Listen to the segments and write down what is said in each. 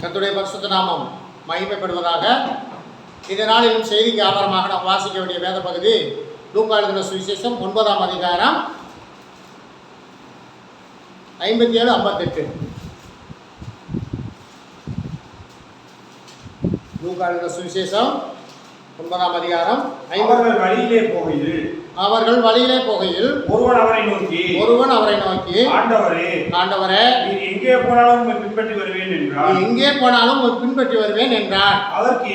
கர்த்தருடைய பரிசுத்த நாமம் மகிமைப்படுவதாக. இந்த நாளிலும் செய்திக்கு ஆதாரமாக நாம் வாசிக்க வேண்டிய வேத பகுதி லூக்கா எழுதின சுவிசேஷம் 9ஆம் அதிகாரம் 57-58. லூக்கா எழுதின சுவிசேஷம் 9ஆம் அதிகாரம். அவர்கள் வழியிலே போகையில் ஒருவன் அவரை நோக்கி ஆண்டவரே, எங்கே போனாலும் பின்பற்றி வருவேன் என்றார். அதற்கு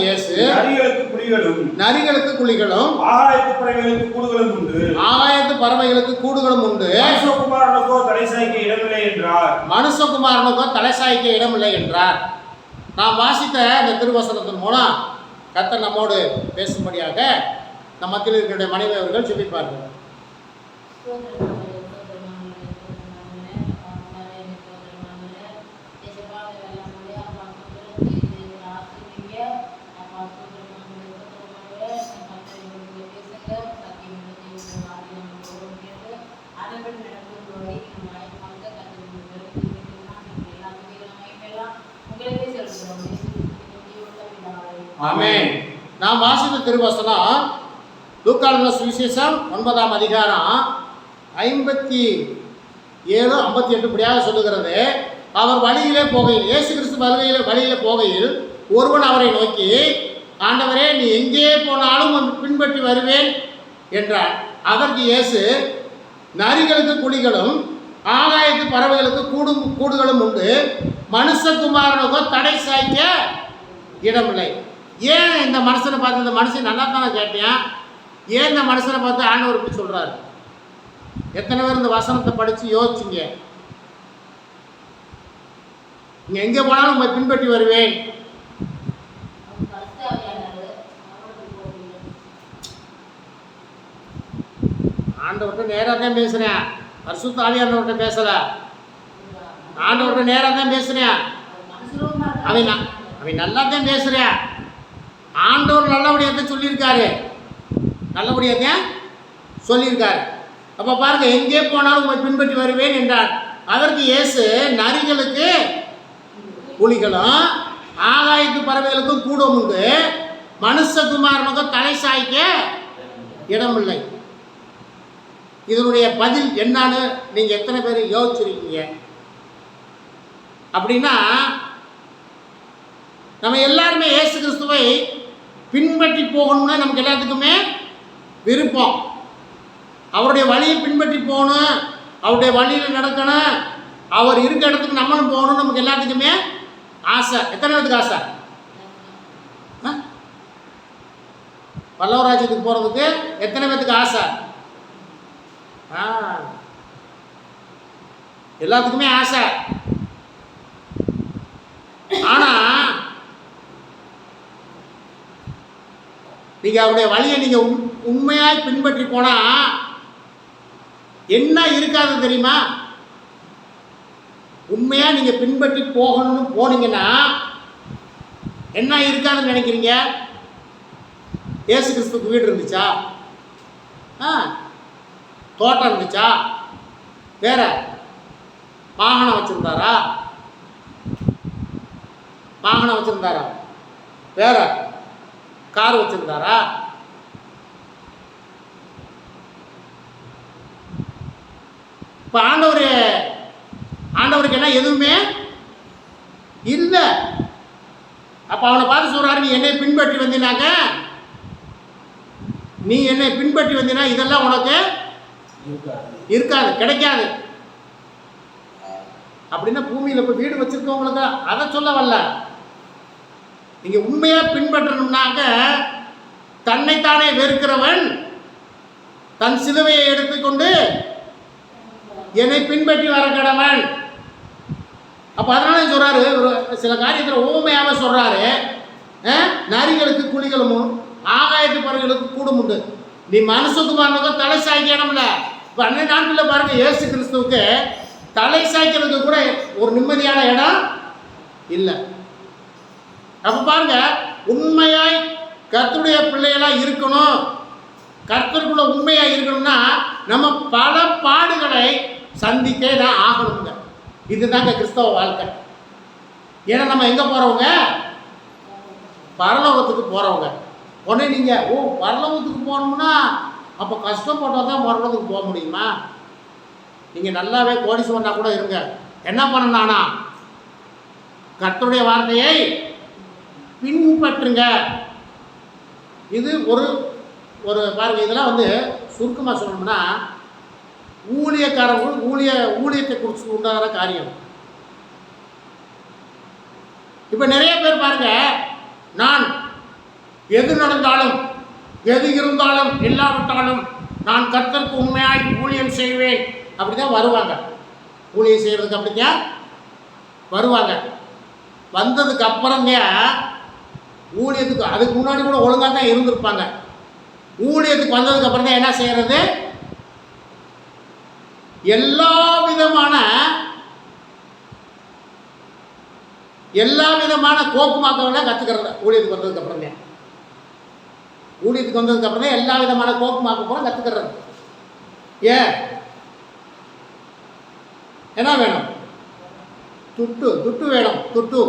இயேசு நரிகளுக்கு குழிகளும் ஆகாயத்து பறவைகளுக்கு கூடுகளும் உண்டு, மனுஷகுமாரனுக்கோ தலை சாய்க்க இடமில்லை என்றார். நாம் வாசித்த இந்த திருவசனத்தின் மூலம் கர்த்தர் நம்மோடு பேசும்படியாக நம் மத்தியில் இருக்கிற மனைவி அவர்கள் ஜெபிப்பார்கள். ஆமென். நாம் வாசித்த திருவசனம் லூக்கா எழுதின சுவிசேஷம் 9ஆம் அதிகாரம் 57-58 இப்படியாக சொல்லுகிறது. அவர் வழியிலே போகையில், இயேசு கிறிஸ்து வழியிலே போகையில் ஒருவன் அவரை நோக்கி, ஆண்டவரே, நீ எங்கே போனாலும் பின்பற்றி வருவேன் என்றார். அதற்கு இயேசு நரிகளுக்கு குழிகளும் ஆகாயத்து பறவைகளுக்கு கூடுகளும் உண்டு, மனுஷகுமாரனுக்கோ தடை சாய்க்க இடமில்லை. ஏன் இந்த மனுஷனை பார்த்து, இந்த மனுஷன் நல்லா தானே கேட்டேன், ஏன் இந்த மனுஷனை பார்த்து ஆண்டவர் இப்படி சொல்றாரு? எத்தனை பேர் இந்த வசனத்தை படிச்சு யோசிச்சிங்க? நீங்க எங்கே போனாலும் உங்களை பின்பற்றி வருவேன். ஆண்டவர்கிட்ட நேராக தான் பேசுறேன், பரிசுத்த ஆவியானவர்கிட்ட பேசல. ஆண்டவர்கிட்ட நேராக தான் பேசுறேன். அவன் நல்லா தான் பேசுறேன். ஆண்டவர் நல்லபடியாக தான் சொல்லியிருக்காரு. அப்போ பாருங்க, எங்கே போனாலும் உங்களை பின்பற்றி வருவேன் என்றார். அதற்கு இயேசு நரிகளுக்கு குழிகளும் ஆகாயத்து பறவைகளுக்கும் கூடம் உண்டு, மனுஷகுமாரனுக்கும் தலை சாய்க்க இடமில்லை. இதனுடைய பதில் என்னன்னு நீங்க எத்தனை பேர் யோசிச்சிருக்கீங்க? அப்படின்னா நம்ம எல்லாருமே இயேசு கிறிஸ்துவை பின்பற்றி போகணும்னா நமக்கு எல்லாத்துக்குமே விருப்பம். அவருடைய வழியை பின்பற்றி போகணும், அவருடைய வழியில் நடக்கணும், அவர் இருக்க இடத்துக்கு நம்மளும் போகணும், நமக்கு எல்லாத்துக்குமே ஆசை. எத்தனை பேருக்கு ஆசை? பல்லவராஜ்யத்துக்கு போகிறதுக்கு எத்தனை பேருக்கு ஆசை? எல்லாத்துக்குமே ஆசை. ஆனா நீங்க அவருடைய வழியை நீங்க உண்மையாய் பின்பற்றி போனா என்ன இருக்காது தெரியுமா? உண்மையா நீங்க பின்பற்றி போகணும்னு போனீங்கன்னா என்ன இருக்காதுன்னு நினைக்கிறீங்க? இயேசு கிறிஸ்துக்கு வீடு இருந்துச்சா? தோட்டம் இருந்துச்சா? வேற வாகனம் வச்சிருந்தாரா? வேற கார் வச்சிருந்தாரா? இப்ப ஆண்டவருக்கு என்ன எதுவுமே இல்லை. அப்ப அவனை பார்த்து சொல்றாரு, நீ என்னை பின்பற்றி வந்தீனா இதெல்லாம் உனக்கு இருக்காது, கிடைக்காது. அப்படின்னா பூமியில் இப்போ வீடு வச்சிருக்கவங்களுக்கு அதை சொல்ல வரல. நீங்க உண்மையா பின்பற்றணும்னாக்க தன்னைத்தானே வெறுக்கிறவன் தன் சிலுவையை எடுத்துக்கொண்டு என்னை பின்பற்றி வர கடவன். அப்ப அதனால சொல்றாரு, சில காரியத்தில் ஊமையாக சொல்றாரு, நரிகளுக்கு குழிகளும் ஆகாயத்து பறவைகளுக்கு கூடும் உண்டு, நீ மனுஷகுமாரனுக்கும் தலை சாய்க்க இடம்ல. இப்போ அன்றைய நாட்களில் பாருங்க, இயேசு கிறிஸ்துவுக்கு தலை சாய்க்கிறதுக்கு கூட ஒரு நிம்மதியான இடம் இல்லை. அப்ப பாருங்க, உண்மையாய் கர்த்தருடைய பிள்ளைகளா இருக்கணும், கர்த்தருக்குள்ள உண்மையா இருக்கணும்னா நம்ம பல பாடுகளை சந்திக்க தான் ஆகணுங்க. இதுதாங்க கிறிஸ்தவ வாழ்க்கை. ஏன்னா நம்ம எங்கே போகிறவங்க? பரலோகத்துக்கு போகிறவங்க. உடனே நீங்கள் பரலோகத்துக்கு போகணும்னா அப்போ கஷ்டப்பட்டால் தான் பரலோகத்துக்கு போக முடியுமா? நீங்கள் நல்லாவே கோடீஸ்வரனா கூட இருங்க, என்ன பண்ணணும்னா கர்த்தருடைய வார்த்தையை பின்பற்றுங்க. இது ஒரு ஒரு பாருங்கள், இதெல்லாம் சுருக்கமாக சொல்லணும்னா ஊழியக்காரர்கள் ஊழியத்தை குறித்து உண்டான காரியம். இப்போ நிறைய பேர் பாருங்க, நான் எது நடந்தாலும் எது இருந்தாலும் இல்லாவிட்டாலும் நான் கர்த்தருக்கு உண்மையாய் ஊழியம் செய்வேன் அப்படிதான் வருவாங்க. ஊழியம் செய்கிறதுக்கு அப்படித்தான் வருவாங்க. வந்ததுக்கு அப்புறம்தான் ஊழியத்துக்கு, அதுக்கு முன்னாடி கூட ஒழுங்காக தான் இருந்திருப்பாங்க. ஊழியத்துக்கு வந்ததுக்கு அப்புறம் தான் என்ன செய்கிறது? எல்லா விதமான கோக்குமாக்களை கற்றுக்கிறது. ஊழியத்துக்கு வந்ததுக்கு அப்புறம் தான் எல்லா விதமான கோக்குமாக்க கூட கற்றுக்கிறது. ஏன்? என்ன வேணும்? துட்டு வேணும். துட்டு.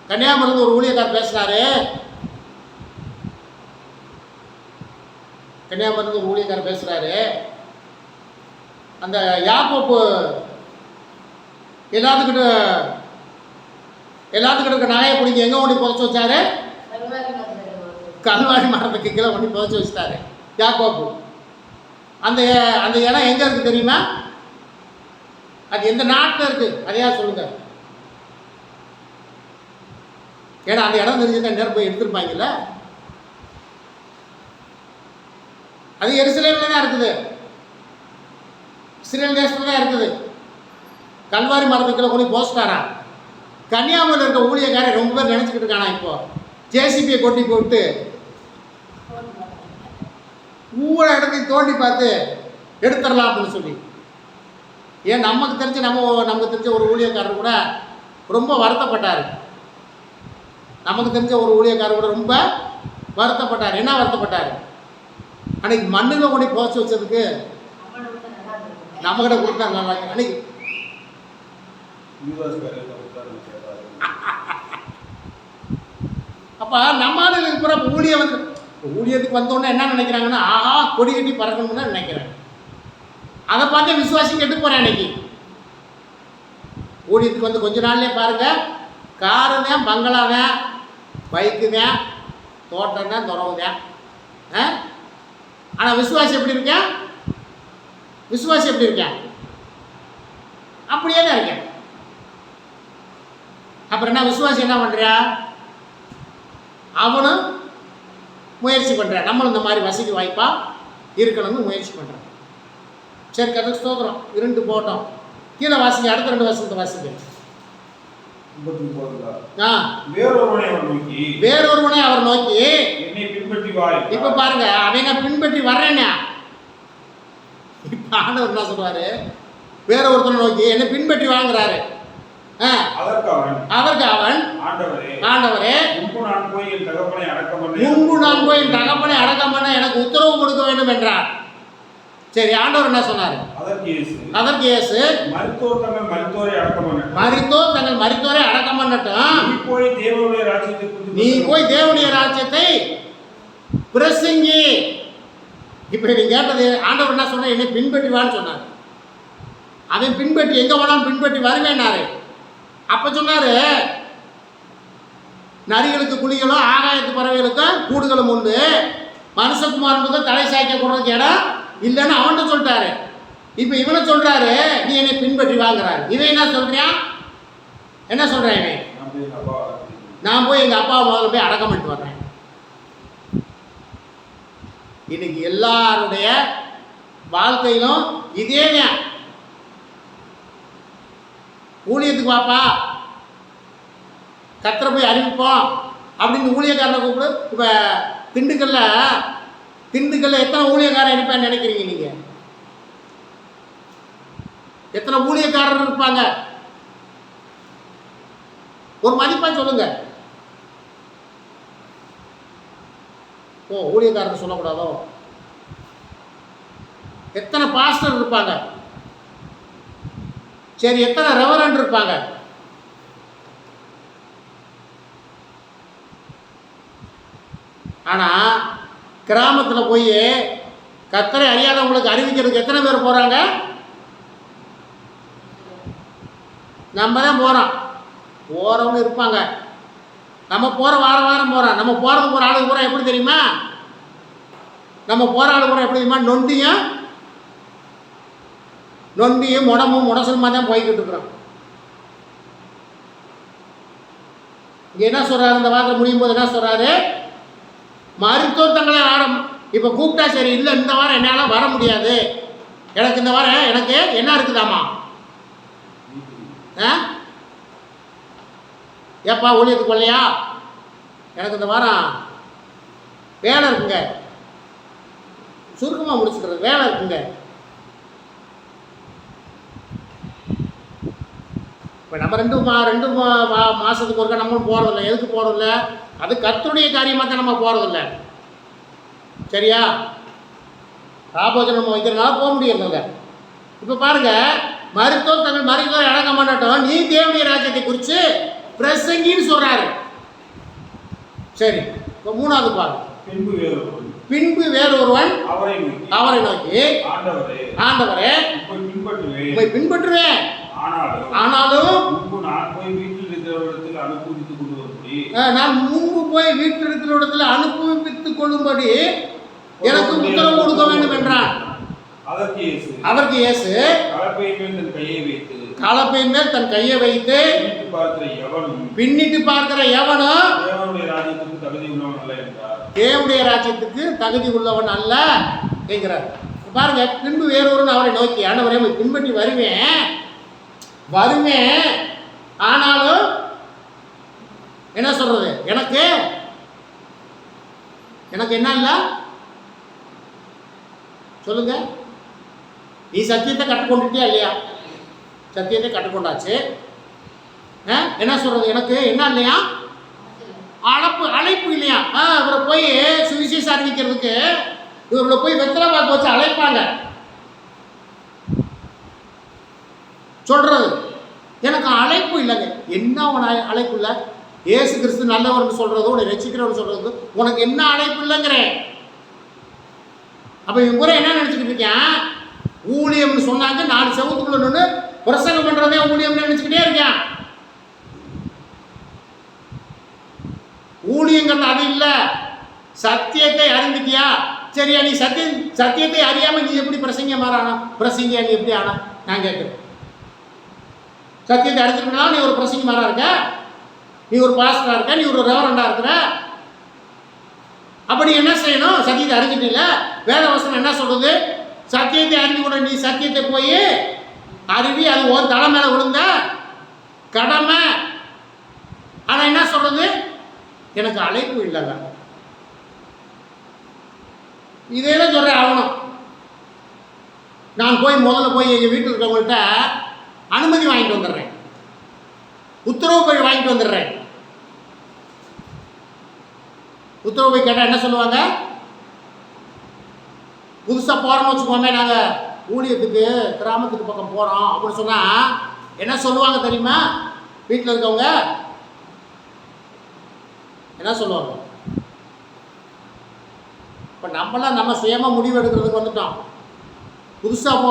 கன்னியாகுமரியில் ஒரு ஊழியக்காரர் பேசுறாரு. அந்த யாக்கோப்பு எல்லாத்துக்கிட்ட இருக்க நகையை பிடிங்க எங்கே ஒண்டி புதைச்சி வச்சாரு? கல்வாரி மரத்துக்கு கீழே ஒண்டி புதைச்சி வச்சுட்டாரு யாக்கோப்பு. அந்த அந்த இடம் எங்கே இருக்குது தெரியுமா? அது எந்த நாட்டில் இருக்குது? அதையா சொல்லுங்க. ஏன்னா அந்த இடம் தெரிஞ்சுதான் நேரம் போய் எடுத்துருப்பாங்கல்ல. அது எருசலேமில் தான் இருக்குது, இஸ்ரேல் தேசத்தில் தான் இருக்குது. கல்வாரி மரத்துக்குள்ள கொண்டு போஸ்டாரா. கன்னியாகுமரியில் இருக்க ஊழியக்காரன் ரொம்ப பேர் நினச்சிக்கிட்டு இருக்கானா, இப்போ ஜேசிபியை கொட்டி போட்டு ஊழல் இடத்தையும் தோண்டி பார்த்து எடுத்துடலாம் அப்படின்னு சொல்லி. ஏன் நமக்கு தெரிஞ்ச ஒரு ஊழியக்காரர் கூட ரொம்ப வருத்தப்பட்டார். ரொம்ப வருத்தப்பட்டார். என்ன வருத்தப்பட்டார்? அன்னைக்கு மண்ணில் கொண்டு புதைச்சி வச்சதுக்கு நம்மகிட்ட கொடுத்தா நல்லா. அன்னைக்கு அப்போ நம்மளுக்கு பூரா ஊழியத்துக்கு வந்தோடனே என்ன நினைக்கிறாங்கன்னா, ஆஹா கொடி கட்டி பறக்கணும்னு தான் நினைக்கிறேன். அதை பார்த்து விசுவாசி கெட்டு போகிறேன். அன்னைக்கு ஊழியத்துக்கு வந்து கொஞ்ச நாள்லேயே பாருங்கள், காரு தான், பங்களா தான், பைக்கு தான், தோட்டம் தான், துறவு தான். ஆனால் விசுவாசி எப்படி இருக்கேன்? அப்படியே தான் இருக்கேன். அப்புறம் என்ன விசுவாசி என்ன பண்ணுறா? அவனும் முயற்சி பண்ணுறான். நம்மளும் இந்த மாதிரி வசதி வாய்ப்பாக இருக்கணும்னு முயற்சி பண்ணுறான். சரி, கதை ஸ்தோத்திரம். 2 போட்டோம். கீழே வாசிங்க, அடுத்த 2 வருஷத்தை வாசிங்க. வேறொருவனை அவர் நோக்கி இப்ப பாருங்க, அவனை பின்பற்றி வர்றேன்னா. இப்ப ஆண்டவர் என்ன சொல்றாரு? வேற ஒருத்தனை நோக்கி என்னை பின்பற்றி வாங்குறாரு. அதற்கு அவன், ஆண்டவரே, முன்பு நான் போய் என் தகப்பனை அடக்கம் பண்ண எனக்கு உத்தரவு கொடுக்க வேண்டும் என்றார். சரி, ஆண்டவர் என்ன சொன்னாரு? அதற்கு இயேசு, மரித்தோர் தங்கள் மரித்தோரை அடக்கம் பண்ணட்டும், நீ போய் தேவனுடைய ராஜ்யத்தை பிரசங்கி. இப்ப நீ கேட்டது, ஆண்டவர் என்ன சொன்ன? என்னை பின்பற்றி வான்னு சொன்னார். அவன் பின்பற்றி எங்க வேணாலும் பின்பற்றி வருவேன்னாரு. அப்ப சொன்னாரு, நரிகளுக்கு குழிகளும் ஆகாயத்து பறவைகளுக்கும் கூடுகளும் உண்டு, மனுஷகுமாரனுக்கு தலை சாய்க்க கூடறதுக்கு இடம் இல்லைன்னு அவன்கிட்ட சொல்லிட்டாரு. இப்ப இவனை சொல்றாரு, நீ என்னை பின்பற்றி வாங்குறாரு. இவன் என்ன சொல்றான்? இவன், நான் போய் எங்க அப்பா முதல்ல போய் அடக்கம் பண்ணிட்டு வர்றேன். இன்னைக்கு எல்லாருடைய வாழ்க்கையிலும் இதேதான். ஊழியத்துக்கு வாப்பா, கர்த்தரை போய் அறிவிப்போம் அப்படின்னு ஊழியக்காரனை கூப்பிடு. இப்போ திண்டுக்கல்ல எத்தனை ஊழியக்காரன் இருப்பான்னு நினைக்கிறீங்க நீங்க? எத்தனை ஊழியக்காரர் இருப்பாங்க? ஒரு மதிப்பா சொல்லுங்க. ஊழியக்காரர் சொல்லக்கூடாதோ? எத்தனை பாஸ்டர் இருப்பாங்க? சரி, எத்தனை ரெவரண்ட் இருப்பாங்க? ஆனால் கிராமத்தில் போய் கர்த்தரை அறியாதவங்களுக்கு அறிவிக்கிறதுக்கு எத்தனை பேர் போகிறாங்க? நம்ம தான் போகிறோம். போகிறவங்க இருப்பாங்க. நம்ம போகிற வாரம் போகிறோம். நம்ம போகிறதுக்கு ஒரு ஆளு பூரா எப்படி தெரியுமா? நம்ம போகிற ஆளு பூரா எப்படி தெரியுமா? நொண்டியும் முடசலுமா தான் போய்கிட்டு இருக்கிறோம். இங்கே என்ன சொல்கிறாரு? இந்த வாரத்தில் முடியும் போது என்ன சொல்கிறாரு? மருத்துவர் தங்களை இப்போ கூப்பிட்டா சரி, இல்லை இந்த வாரம் என்னால் வர முடியாது, எனக்கு இந்த வாரம் எனக்கு என்ன இருக்குதாம்மா? ஏப்பா ஊழியத்துக்கு வரலையா? எனக்கு இந்த வாரம் வேலை இருக்குங்க, சுருக்கமாக முடிச்சுக்கிறது, வேலை இருக்குங்க. இப்போ நம்ம ரெண்டு மாதத்துக்கு ஒருக்கா நம்மளும் போகிறதில்ல. எதுக்கு போகிறதில்ல? அது கர்த்தருடைய காரியமாக தான் நம்ம போகிறதில்ல. சரியா? ராபோஜனம் நம்ம வைக்கிறதுனால போக முடியறதில்ல. இப்போ பாருங்கள், மருத்துவர் அடங்க மாட்டோம், நீ தேவனுடைய ராஜ்யத்தை குறித்து பிரசங்கின்னு சொல்கிறாரு. சரி, இப்போ மூணாவது பாருங்க. பின்பு வேறொருவன் அவரை நோக்கி, ஆண்டவரே உம்மை பின்பற்றுவேன், ஆனாலும் நான் முன்பு போய் வீட்டில் இருக்கிற இடத்துல அனுபவித்துக் கொள்ளும்படி எனக்கு உத்தரவு கொடுக்க வேண்டும் என்றான். அதற்கு இயேசு கலப்பையின் மேல் தன் கையை வைத்து பின்னிட்டு பார்க்கிற எவனும் தேவனுடைய ராஜ்யத்துக்கு தகுதி உள்ளவன் அல்ல என்கிறார். பாருங்க, பின்பு வேறொருவன் அவரை நோக்கி, ஆண்டவரே உம்மை பின்பற்றி வருவேன், ஆனாலும் என்ன சொல்றது, எனக்கு என்ன இல்லை சொல்லுங்க. நீ சத்தியத்தை கற்றுக்கொண்டுட்டியா இல்லையா? சத்தியத்தை கற்றுக்கொண்டாச்சு. என்ன சொல்றது, எனக்கு என்ன இல்லையா? அழைப்பு இல்லையா? இவரை போய் சுவிசேஷம் அறிவிக்கிறதுக்கு இவர்களை போய் வெத்தலை பார்க்க வச்சு அழைப்பாங்க. சொல்றது எனக்கு அழைப்பு இல்லைங்க. என்ன அழைப்பு இல்லை? இயேசு கிறிஸ்து நல்லவர்னு சொல்றது, உன்னை ரட்சிக்கிறவர்னு சொல்றது, உனக்கு என்ன அழைப்பு இல்லைங்கிறேன். அப்போ இவங்க கூட என்ன நினச்சிக்கிட்டு இருக்கேன்? ஊழியம்னு சொன்னாங்க, 4 செவத்துக்குள்ள நின்று பிரசங்கம் பண்ணுறதே ஊழியம்னு நினச்சிக்கிட்டே இருக்கேன். ஊழியங்கிறது அது இல்லை. சத்தியத்தை அறிந்துட்டியா? சரியா? நீ சத்தியத்தை அறியாமல் நீ எப்படி பிரசங்கியா நீ எப்படி ஆனா? நான் கேட்குறேன். சத்தியத்தை அறிஞ்சிருக்கனால நீ ஒரு பிரசங்கி மாறா இருக்க, நீ ஒரு பாஸ்டராக இருக்க, நீ ஒரு ரெவரண்டாக இருக்கிற. அப்படி என்ன செய்யணும்? சத்தியத்தை அறிஞ்சிட்டில்ல? வேதவசனம் என்ன சொல்றது? சத்தியத்தை அறிஞ்சு கூட நீ சத்தியத்தை போய் அறிவி, அது ஒரு தலை மேலே விழுந்த கடமை. ஆனால் என்ன சொல்றது? எனக்கு அழைப்பு இல்லைங்க. இதெல்லாம் சொல்கிறேன். ஆகணும். நான் முதல்ல போய் எங்கள் வீட்டில் இருக்கிறவங்கள்ட்ட அனுமதி வாங்கிட்டு வந்துடுறேன், உத்தரவு போய் வாங்கிட்டு வந்துடுறேன். உத்தரவு போய் கேட்டால் என்ன சொல்லுவாங்க? புதுசாக போகிறோம்னு வச்சுக்கோமே, நாங்கள் ஊழியத்துக்கு கிராமத்துக்கு பக்கம் போகிறோம் அப்படின்னு சொன்னால் என்ன சொல்லுவாங்க தெரியுமா? வீட்டில் இருக்கவங்க என்ன சொல்லுவாங்க? இப்போ நம்ம சுயமாக முடிவு எடுக்கிறதுக்கு வந்துட்டோம். புதுசாக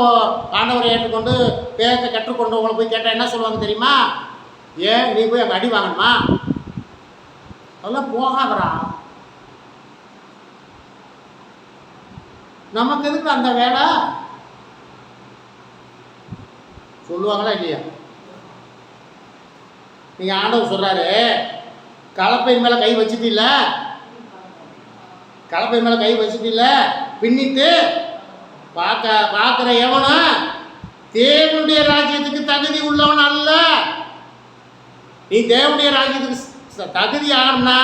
ஆண்டவரை ஏற்றுக்கொண்டு பேரத்தை கற்றுக்கொண்டவங்களை போய் கேட்டால் என்ன சொல்லுவாங்க தெரியுமா? ஏன் நீ போய் அங்கே அடி வாங்கணுமா? அதெல்லாம் போகாதரா, நமக்கு எதுக்கு அந்த வேலை சொல்லுவாங்களா இல்லையா? நீங்கள் ஆண்டவர் சொல்கிறாரு, கலப்பையின் மேலே கை வச்சுட்டில்ல, கலப்பை மேலே கை வச்சுட்டில்ல, பின்னிட்டு பார்க்குற எவனும் தேவனுடைய ராஜ்யத்துக்கு தகுதி உள்ளவன் அல்ல. நீ தேவனுடைய ராஜ்யத்துக்கு தகுதி ஆகணும்னா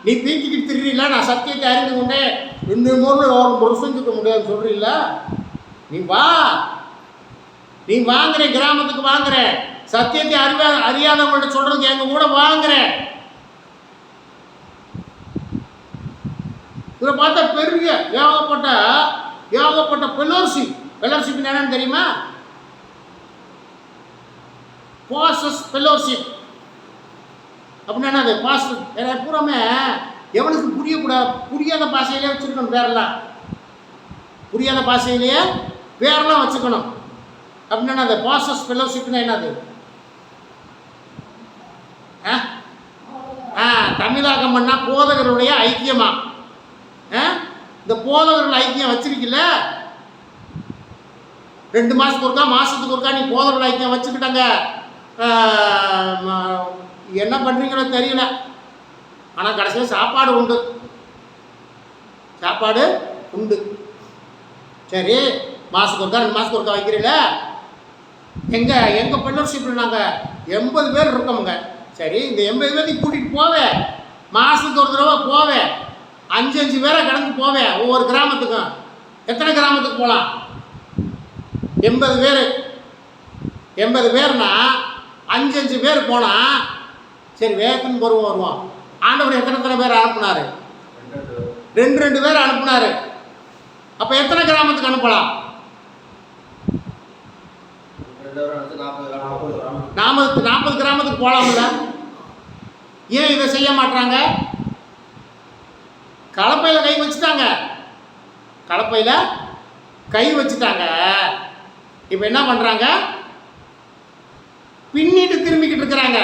நீ பீச்சிக்கிட்டு திரியில, நான் சத்தியத்தை அறிந்து கொண்டே இன்னும் பிரசங்கிக்க முடியாதுன்னு சொல்றீல்ல, நீ வாங்குற, கிராமத்துக்கு வாங்குற, சத்தியத்தை அறியாதவங்கள்ட்ட சொல்றதுக்கு எங்க கூட வாங்குற. இதில் பார்த்தா பெரிய ஏகப்பட்ட ஃபெலோஷிப் என்னன்னு தெரியுமா? பாஸ்டர்ஸ் ஃபெலோஷிப் அப்படின்னா அது பாஸ்டர் பூராமே எவனுக்கு புரியாத பாஷையிலே வச்சுருக்கணும் பேரெல்லாம். புரியாத பாஷையிலேயே பேரெல்லாம் வச்சுக்கணும். அப்படின்னா அந்த பாஸ்டர்ஸ் ஃபெல்லோஷிப்னா என்னது? தமிழாக்கம் பண்ணால் போதகருடைய ஐக்கியமா? இந்த போதகர்கள் ஐக்கியம் வச்சிருக்கல, 2 மாதத்துக்கு ஒருக்கா மாதத்துக்கு ஒருக்கா நீ போதகர்கள் ஐக்கியம் வச்சுக்கிட்டாங்க. என்ன பண்ணுறீங்களோ தெரியல, ஆனால் கடைசியில் சாப்பாடு உண்டு. சரி, மாதத்துக்கு ஒருக்கா 2 மாதத்துக்கு ஒருக்கா வைக்கிறீங்கள. எங்கள் ஃபெல்லோஷிப்பில் நாங்கள் 80 பேர் இருக்கோமுங்க. சரி, இந்த 80 பேர்த்தையும் கூட்டிகிட்டு போவேன், மாதத்துக்கு ஒரு தடவை போவேன், 5 பேரை கடந்து போவேன் ஒவ்வொரு கிராமத்துக்கும். எத்தனை கிராமத்துக்கு போகலாம்? 80 பேர். 80 பேர்னா 5 பேர் போனால் சரி வேகத்துன்னு வருவோம். ஆண்டவர் எத்தனை பேர் அனுப்புனார்? 2 பேர் அனுப்புனார். அப்போ எத்தனை கிராமத்துக்கு அனுப்பலாம்? 40 கிராமத்துக்கு போகலாம்ல. ஏன் இதை செய்ய மாட்டாங்க? கலப்பையில் கை வச்சுட்டாங்க. இப்போ என்ன பண்ணுறாங்க? பின்னிட்டு திரும்பிக்கிட்டு இருக்கிறாங்க.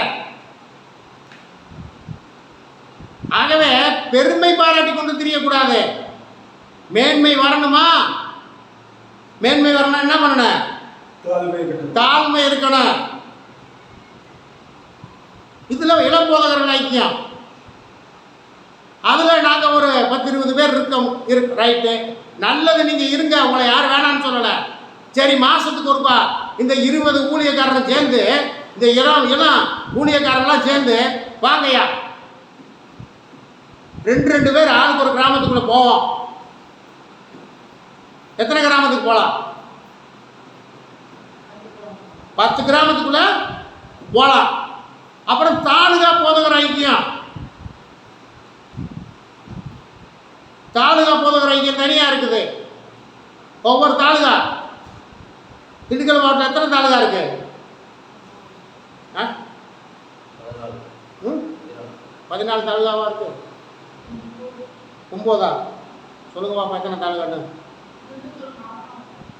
ஆகவே பெருமை பாராட்டி கொண்டு தெரியக்கூடாது. மேன்மை வரணுமா? மேன்மை வரணும் என்ன பண்ணணும்? தாழ்மை இருக்கணும். இதுல இளம்போதகர்கள் ஐக்கியம், அதுல நாங்க ஒரு 10-20 பேர் இருக்கோம். ரைட்டு, நல்லது, நீங்க இருங்க, உங்களை யாரும் வேணான்னு சொல்லல. சரி, மாசத்துக்கு ஒருப்பா இந்த 20 ஊழியக்காரரை சேர்ந்து, இந்த இளம் ஊழியக்காரர்லாம் சேர்ந்து வாங்கய்யா, 2 பேர் ஆளுக்கு ஒரு கிராமத்துக்குள்ள போவோம். எத்தனை கிராமத்துக்கு போகலாம்? 10 கிராமத்துக்குள்ள போகலாம். அப்புறம் தாலுகா போதகர் ஐக்கியம். தனியா இருக்குது. ஒவ்வொரு தாலுகா, திண்டுக்கல் மாவட்டம் எத்தனை தாலுகா இருக்கு? 14 தாலுகாவா இருக்கு? 9ஆ? சொல்லுங்க பாப்பா, எத்தனை தாலுகான்னு?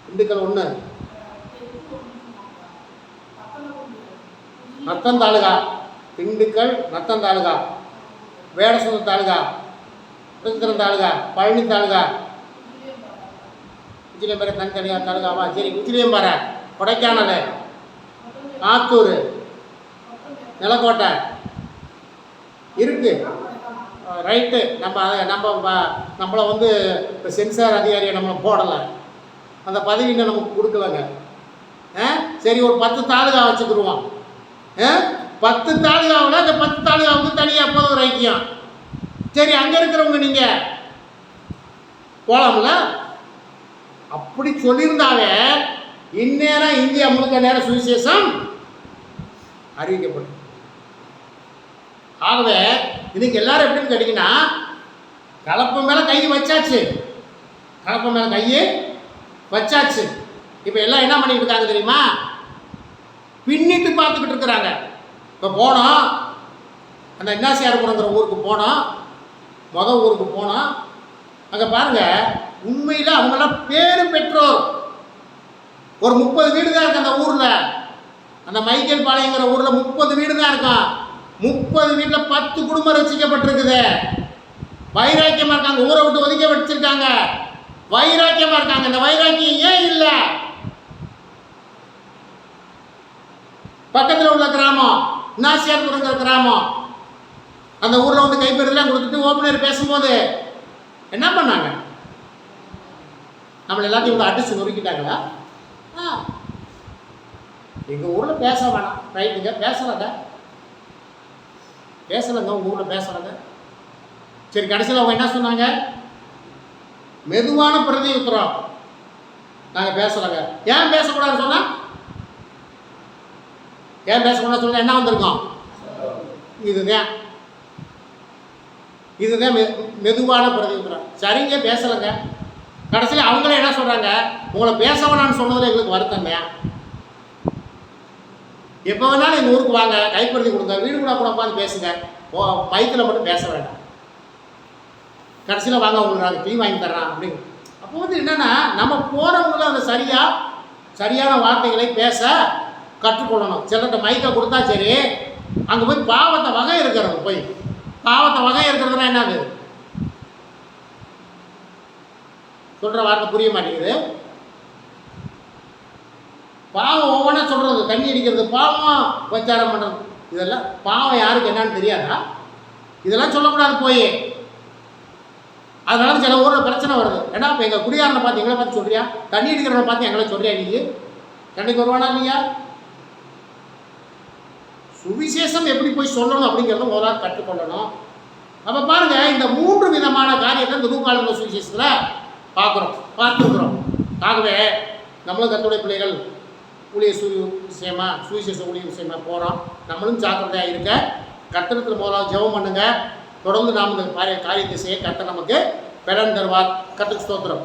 திண்டுக்கல் 1, நத்தம் தாலுகா, திண்டுக்கல் நத்தம் தாலுகா, வேடசந்தூர் தாலுகா, விருதுநகர் தாலுகா, பழனி தாலுகா, உச்சிலியம்பாறை தனித்தனியார் தாலுகாவா? சரி, உச்சிலியம்பாறை, கொடைக்கானல், ஆத்தூர், நிலக்கோட்டை இருக்கு. ரைட்டு, நம்மளை வந்து இப்போ சென்சார் அதிகாரியை நம்மளை போடலை, அந்த பதவி இன்னும் நமக்கு கொடுக்கலங்க. சரி, ஒரு 10 தாலுகா வச்சுக்கிடுவோம். 10 தாலுகாவில் அந்த 10 தாலுகாவுக்கு தனியாக போதகர் ஐக்கியம். சரி, அங்கே இருக்கிறவங்க நீங்கள் போகலாம்ல? அப்படி சொல்லியிருந்தாவே இந்நேரம் இந்தியா முழுக்க நேரம் சுவிசேஷம் அறிவிக்கப்படும். ஆகவே இன்னைக்கு எல்லாரும் எப்படின்னு கேட்டிங்கன்னா, கலப்பை மேலே கை வச்சாச்சு. இப்போ எல்லாம் என்ன பண்ணிட்டு இருக்காங்க தெரியுமா? பின்னிட்டு பார்த்துக்கிட்டு இருக்கிறாங்க. இப்போ போனோம், அந்த இன்னாசியார்புரங்கிற ஊருக்கு போனோம், ஊருக்கு போனோம். அங்கே பாருங்கள், உண்மையில் அவங்கெல்லாம் பேரு பெற்றோர். ஒரு 30 வீடு தான் இருக்கு அந்த ஊரில். அந்த மைக்கேல் பாளையங்கிற ஊரில் 30 வீடு தான் இருக்கும். 30 வீட்டில் 10 குடும்பம் ரசிக்கப்பட்டிருக்குது. வைராக்கியமாக இருக்காங்க, ஊரை விட்டு ஒதுக்க வச்சிருக்காங்க, வைராக்கியமாக இருக்காங்க. இந்த வைராக்கியம் ஏன் இல்லை? பக்கத்தில் உள்ள கிராமம் இன்னாசியார்புரங்கிற கிராமம், அந்த ஊரில் வந்து கைப்பெறலாம் கொடுத்துட்டு ஓப்பனர் பேசும்போது என்ன பண்ணாங்க? நம்மளை எல்லாத்தையும் இவ்வளோ அடிச்சு நொறுக்கிட்டாங்களா? எங்கள் ஊரில் பேச வேணாம். ரைட்டுங்க, பேசலைங்க, உங்கள் ஊரில் பேசலைங்க. சரி, கடைசியில் அவங்க என்ன சொன்னாங்க? மெதுவான பிரதி உத்தரம், நாங்கள் பேசலைங்க. ஏன் பேசக்கூடாதுன்னு சொன்னால் என்ன வந்திருக்கோம்? இதுதான் மெதுவான பிரதி உத்தரம். சரிங்க, பேசலைங்க. கடைசியில் அவங்களே என்ன சொல்கிறாங்க? உங்களை பேச வேணான்னு சொன்னதில் எங்களுக்கு வருத்தங்க. எப்போ வேணாலும் எங்கள் ஊருக்கு வாங்க, கைப்பிரதி கொடுங்க, வீடு கூட உட்காந்து பேசுங்க, மைக்கில் மட்டும் பேச வேண்டாம். கடைசியில் வாங்க உங்களுக்கு நாங்கள் டீ வாங்கி தர்றோம் அப்படின்னு. அப்போ வந்து என்னென்னா நம்ம போகிறவங்களும் அந்த சரியான வார்த்தைகளை பேச கற்றுக்கொள்ளணும். சிலர்கிட்ட மைக்கை கொடுத்தா சரி, அங்கே போய் பாவத்தை வகை இருக்கிறது, போய் பாவத்தை வகை இருக்கிறதுனா என்னது சொல்கிற வார்த்தை புரிய மாட்டேங்குது. பாவம் ஒவ்வொன்றா சொல்கிறது, தண்ணி அடிக்கிறது பாவம், உபச்சாரம் பண்ணுறது, இதெல்லாம் பாவம் யாருக்கு என்னன்னு தெரியாதா? இதெல்லாம் சொல்லக்கூடாது போய். அதனால சில ஊரில் பிரச்சனை வருது. ஏன்னா இப்போ எங்கள் குடியாரனை பார்த்து எங்களை பார்த்து சொல்கிறியா, தண்ணி அடிக்கிறவனை பார்த்து எங்களை சொல்கிறியா, நீ கண்டிக்கு வருவானா இல்லையா? சுவிசேஷம் எப்படி போய் சொல்லணும் அப்படிங்கிறத முதலாவது கற்றுக்கொள்ளணும். அப்போ பாருங்கள், இந்த 3 விதமான காரியத்தை இந்த லூக்காளுங்க சுவிசேஷத்தில் பார்த்துருக்குறோம். ஆகவே நம்மளும் கர்த்தருடைய பிள்ளைகள் ஊழிய சுவிசேஷ ஊழிய விஷயமா போகிறோம். நம்மளும் ஜாக்கிரதையாக இருக்க கர்த்தரத்தில் முதலாவது ஜெபம் பண்ணுங்க. தொடர்ந்து நாம் இந்த காரியத்தை செய்ய கர்த்தர் நமக்கு பலன் தருவார். கர்த்தருக்கு ஸ்தோத்திரம்.